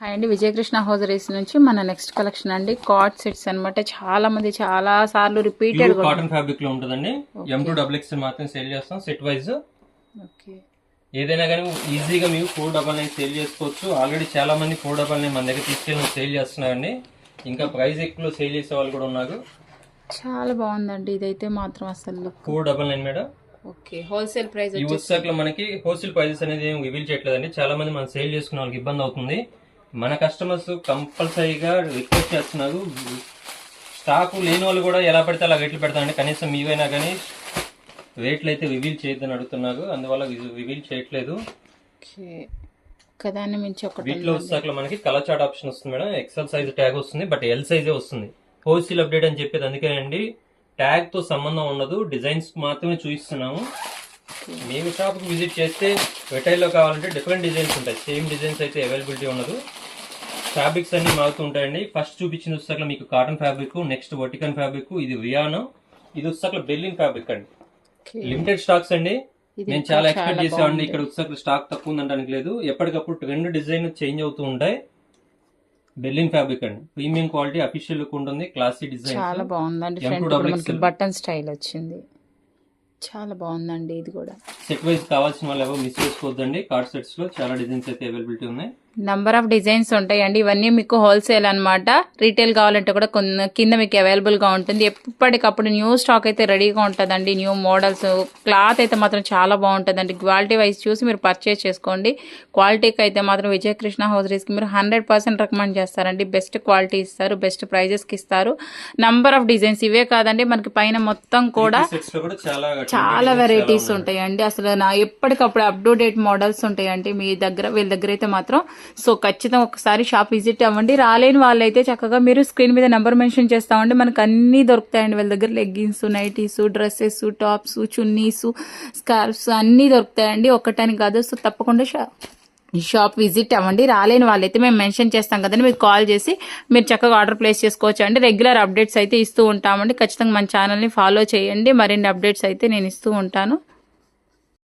Hi అండి, Vijayakrishna hosieries నుంచి మన నెక్స్ట్ కలెక్షన్ అండి కార్డ్ సెట్స్ అన్నమాట. చాలా మంది చాలా సార్లు రిపీటెడ్ కాటన్ ఫ్యాబ్రిక్ లో ఉంటుందండి. M2XX మాత్రం సేల్ చేస్తాం సెట్ వైజ్. ఓకే, ఏదైనా కానీ ఈజీగా మీరు 499 సేల్ చేసుకోవచ్చు. ఆల్రెడీ చాలా మంది 499 మన దగ్గర తీసుకెళ్ళి సేల్ చేస్తున్నారండి. ఇంకా ప్రైస్ ఎక్కువ సేల్ చేసే వాళ్ళు కూడా ఉన్నారు. చాలా బాగుందండి ఇదైతే మాత్రం అసలు 499 మేడం. ఓకే, హోల్సేల్ ప్రైస్ ఈ ఉత్సాక్ లో మనకి హోల్సేల్ ప్రైజెస్ అనేది ఏం రివీల్ చేయట్లేదండి. చాలా మంది మనం సేల్ చేసుకునే వాళ్ళకి ఇబ్బంది అవుతుంది. మన కస్టమర్స్ కంపల్సరీగా రిక్వెస్ట్ చేస్తున్నారు. స్టాక్ లేని వాళ్ళు కూడా ఎలా పడితే అలా రేట్లు పెడతామండి. కనీసం మీవైనా కానీ రేట్లు అయితే రివీల్ చేయొద్దని అడుగుతున్నారు, అందువల్ల రివీల్ చేయట్లేదు. ఒకదాన్ని మించి ఒకటి. వీటిలో ఉత్సాక్లో మనకి కలర్ చార్ట్ ఆప్షన్ వస్తుంది మేడం. ఎక్సెల్ సైజ్ ట్యాగ్ వస్తుంది, బట్ ఎల్ సైజే వస్తుంది. హోల్సేల్ అప్డేట్ అని చెప్పేది అందుకేనండి. ట్యాగ్ తో సంబంధం ఉండదు, డిజైన్స్ మాత్రమే చూపిస్తున్నాము. మేము షాప్కి విజిట్ చేస్తే రిటైల్లో కావాలంటే డిఫరెంట్ డిజైన్స్ ఉంటాయి, సేమ్ డిజైన్స్ అయితే అవైలబిలిటీ ఉండదు. ఫ్యాబ్రిక్స్ అన్ని మారుతూ ఉంటాయండి. ఫస్ట్ చూపించిన ఉత్సాక్లో మీకు కాటన్ ఫ్యాబ్రిక్, నెక్స్ట్ వర్టికన్ ఫ్యాబ్రిక్, ఇది వియానో, ఇది ఉత్సాక్లో బెర్లిన్ ఫ్యాబ్రిక్ అండి. లిమిటెడ్ స్టాక్స్ అండి. నేను చాలా ఎక్స్పెక్ట్ చేసామండి. ఇక్కడ ఉత్సాక్లో స్టాక్ తక్కువ ఉందనడానికి లేదు, ఎప్పటికప్పుడు ట్రెండ్ డిజైన్ చేంజ్ అవుతూ ఉంటాయి. బెర్లిన్ ఫ్యాబ్రిక్ అండి, ప్రీమియం క్వాలిటీ, అఫీషియల్ లుక్ ఉంటుంది, క్లాసీ డిజైన్. చాలా బాగుందండి. బటన్ స్టైల్ వచ్చింది, చాలా బాగుందండి. ఇది కూడా సెట్ వైజ్ కావాల్సిన వాళ్ళు ఎవరు మిస్ చేసుకోవద్దండి. కార్డ్ సెట్స్ లో చాలా డిజైన్స్ అయితే అవైలబిలిటీ ఉన్నాయి. నంబర్ ఆఫ్ డిజైన్స్ ఉంటాయండి. ఇవన్నీ మీకు హోల్సేల్ అన్నమాట. రీటైల్ కావాలంటే కూడా కింద మీకు అవైలబుల్ గా ఉంటుంది. ఎప్పటికప్పుడు న్యూ స్టాక్ అయితే రెడీగా ఉంటుందండి. న్యూ మోడల్స్, క్లాత్ అయితే మాత్రం చాలా బాగుంటుందండి. క్వాలిటీ వైజ్ చూసి మీరు పర్చేస్ చేసుకోండి. క్వాలిటీకి అయితే మాత్రం విజయకృష్ణ హోజరీస్ కి మీరు 100% రికమెండ్ చేస్తారండి. బెస్ట్ క్వాలిటీ ఇస్తారు, బెస్ట్ ప్రైజెస్ కి ఇస్తారు. నంబర్ ఆఫ్ డిజైన్స్ ఇవే కాదండి, మనకి పైన మొత్తం కూడా చాలా వెరైటీస్ ఉంటాయండి. అసలు ఎప్పటికప్పుడు అప్ టు డేట్ మోడల్స్ ఉంటాయండి మీ దగ్గర. వీళ్ళ దగ్గర అయితే మాత్రం సో ఖచ్చితంగా ఒకసారి షాప్ విజిట్ అవ్వండి. రాలేని వాళ్ళైతే చక్కగా మీరు స్క్రీన్ మీద నెంబర్ మెన్షన్ చేస్తామండి. మనకు అన్ని దొరుకుతాయండి వీళ్ళ దగ్గర. Leggings, nighties, dresses, tops, chunnis, scarfs అన్ని దొరుకుతాయండి. ఒక్కటని కాదు. సో తప్పకుండా షాప్ విజిట్ అవ్వండి. రాలేని వాళ్ళైతే మేము మెన్షన్ చేస్తాం కదండి, మీకు కాల్ చేసి మీరు చక్కగా ఆర్డర్ ప్లేస్ చేసుకోవచ్చు అండి. రెగ్యులర్ అప్డేట్స్ అయితే ఇస్తూ ఉంటామండి. ఖచ్చితంగా మన ఛానల్ని ఫాలో చేయండి. మరిన్ని అప్డేట్స్ అయితే నేను ఇస్తూ ఉంటాను.